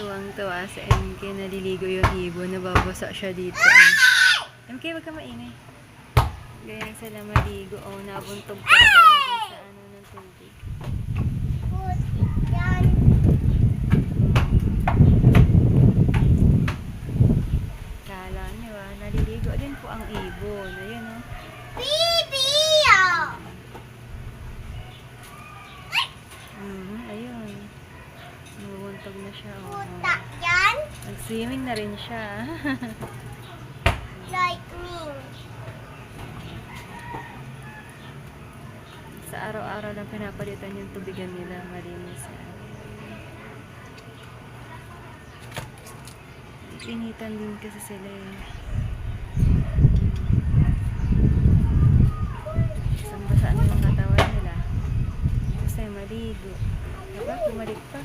Tuwang-tuwa sa MK, naliligo yung ibon, nababasa siya dito. MK, wag ka maingay. Ganyan sila maligo. Oh, nabuntog pa rin sa ano ng tubig. Kala nyo naliligo din po ang ibon. Ayun oh. Ayun. Nabuntog na siya. Oh. Nag-swimming na rin siya. Lightning. Sa araw-araw lang pinapalitan yung tubigan nila, malinis yan. Pinitan din kasi sila eh. Basang-basa na yung katawan nila. Kasi maligo. Diba? Pumalik pa.